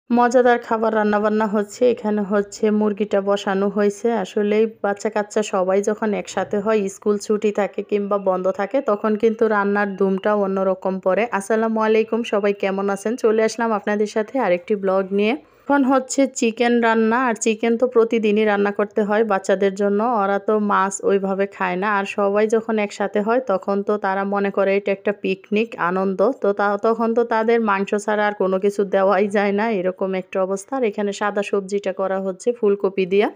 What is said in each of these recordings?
মজাদার খাবার রান্নাবান্না হচ্ছে। এখানে হচ্ছে মুরগিটা বসানো হয়েছে। আসলেই বাচ্চা-কাচ্চা সবাই যখন একসাথে হয়, স্কুল ছুটি থাকে কিংবা বন্ধ থাকে, তখন কিন্তু রান্নার ধুমটাও অন্যরকম পড়ে। আসসালামু আলাইকুম, সবাই কেমন আছেন? চলে আসলাম আপনাদের সাথে আরেকটি ব্লগ নিয়ে। এখন হচ্ছে চিকেন রান্না, আর চিকেন তো প্রতিদিনই রান্না করতে হয় বাচ্চাদের জন্য। ওরা তো মাছ ওইভাবে খায় না। আর সবাই যখন একসাথে হয় তখন তো তারা মনে করে এটা একটা পিকনিক, আনন্দ। তো তখন তো তাদের মাংস ছাড়া আর কোনো কিছু দেওয়াই যায় না, এরকম একটা অবস্থা। আর এখানে সাদা সবজিটা করা হচ্ছে ফুলকপি দিয়া।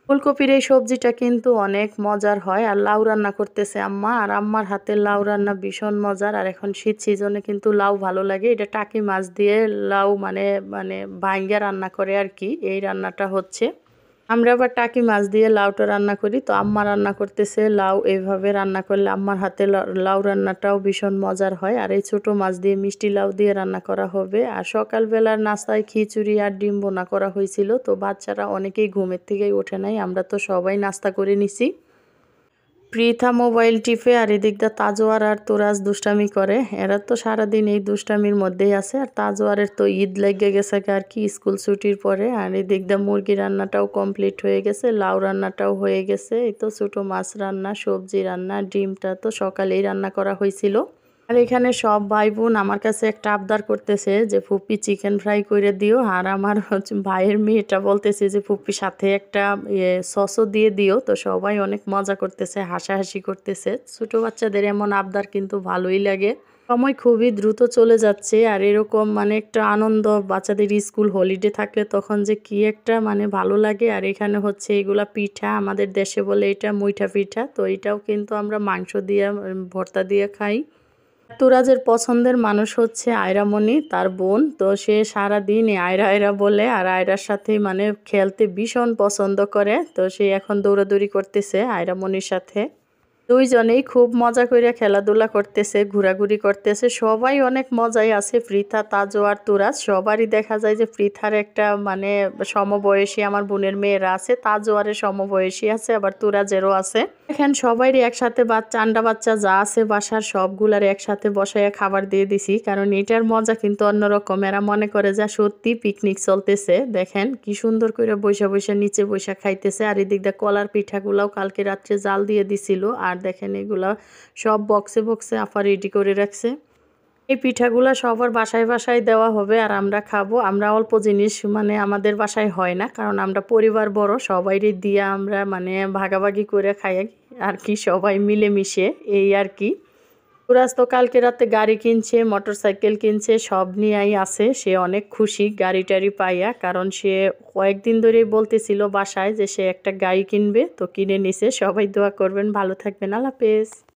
ফুলকপির এই সবজিটা কিন্তু অনেক মজার হয়। আর লাউ রান্না করতেছে আম্মা, আর আম্মার হাতের লাউ রান্না ভীষণ মজার। আর এখন শীত সিজনে কিন্তু লাউ ভালো লাগে। এটা টাকি মাছ দিয়ে লাউ মানে মানে ভাইঙ্গা রান্না করে আর কি, এই রান্নাটা হচ্ছে। আমরা আবার টাকি মাছ দিয়ে লাউটা রান্না করি। তো আম্মা রান্না করতেছে লাউ। এইভাবে রান্না করলে আম্মার হাতে লাউ রান্নাটাও ভীষণ মজার হয়। আর এই ছোট মাছ দিয়ে মিষ্টি লাউ দিয়ে রান্না করা হবে। আর সকালবেলার নাস্তায় খিচুড়ি আর ডিম বোনা করা হয়েছিল। তো বাচ্চারা অনেকেই ঘুমের থেকেই ওঠে নাই, আমরা তো সবাই নাস্তা করে নিছি। পৃথা মোবাইল টিপে, আর এদিক দা তাজোয়ার আর তোরাজ দুষ্টামি করে। এরা তো সারাদিন এই দুষ্টামির মধ্যেই আছে। আর তাজোয়ারের তো ঈদ লেগে গেছে আর কি, স্কুল ছুটির পরে। আর এদিক দা মুরগি রান্নাটাও কমপ্লিট হয়ে গেছে, লাউ রান্নাটাও হয়ে গেছে। এই তো ছোটো মাছ রান্না, সবজি রান্না, ডিমটা তো সকালেই রান্না করা হয়েছিল। আর এখানে সব ভাই বোন আমার কাছে একটা আবদার করতেছে যে ফুপ্পি চিকেন ফ্রাই করে দিও। আর আমার হচ্ছে ভাইয়ের মেয়েটা বলতেছে যে ফুপ্পি সাথে একটা সসও দিয়ে দিও। তো সবাই অনেক মজা করতেছে, হাসাহাসি করতেছে। ছোটো বাচ্চাদের এমন আবদার কিন্তু ভালোই লাগে। সময় খুবই দ্রুত চলে যাচ্ছে। আর এরকম মানে একটা আনন্দ, বাচ্চাদের স্কুল হলিডে থাকলে তখন যে কি একটা মানে ভালো লাগে। আর এখানে হচ্ছে এগুলা পিঠা, আমাদের দেশে বলে এটা মুইঠা পিঠা। তো এটাও কিন্তু আমরা মাংস দিয়ে ভর্তা দিয়ে খাই। তুরাজের পছন্দের মানুষ হচ্ছে আয়রামণি, তার বোন। তো সে সারাদিন আয়রা আয়রা বলে, আর আয়রার সাথেই মানে খেলতে ভীষণ পছন্দ করে। তো সে এখন দৌড়াদৌড়ি করতেছে আয়রামণির সাথে। দুইজনেই খুব মজা করে খেলাধুলা করতেছে, ঘোরাঘুরি করতেছে। সবাই অনেক মজায় আছে। পৃথা, তাজো আর তুরাজ সবারই দেখা যায় যে পৃথার একটা মানে সমবয়সী আমার বোনের মেয়েরা আছে, তাজোয়ারের সমবয়সী আছে, আবার তুরাজেরও আছে। এখানে সবাইরই একসাথে বাচ্চা, আন্ডা বাচ্চা যা আছে বাসার সবগুলার একসাথে বসাইয়া খাবার দিয়ে দিছি। কারণ এটার মজা কিন্তু অন্যরকম। এরা মনে করে যা সত্যি পিকনিক চলতেছে। দেখেন কি সুন্দর করে বৈশা বৈশা নিচে বৈশা খাইতেছে। আর এদিক দিয়ে কলার পিঠাগুলাও কালকে রাত্রে জাল দিয়ে দিছিল। আর দেখেন এগুলা সব বক্সে বক্সে আফা রেডি করে রাখছে। এই পিঠাগুলা সবার বাসায় বাসায় দেওয়া হবে, আর আমরা খাবো। আমরা অল্প জিনিস মানে আমাদের বাসায় হয় না, কারণ আমরা পরিবার বড়, সবাইরে দিয়ে আমরা মানে ভাগাভাগি করে খাই আর কি, সবাই মিলেমিশে এই আর কি। সুরাজ তো কালকে রাতে গাড়ি কিনছে, মোটরসাইকেল কিনছে, সব নিয়েই আছে। সে অনেক খুশি গাড়ি টাড়ি পাইয়া, কারণ সে কয়েকদিন ধরেই বলতেছিল বাসায় যে সে একটা গাড়ি কিনবে। তো কিনে নিছে। সবাই দোয়া করবেন, ভালো থাকবেন, আল্লাহ হাফেজ।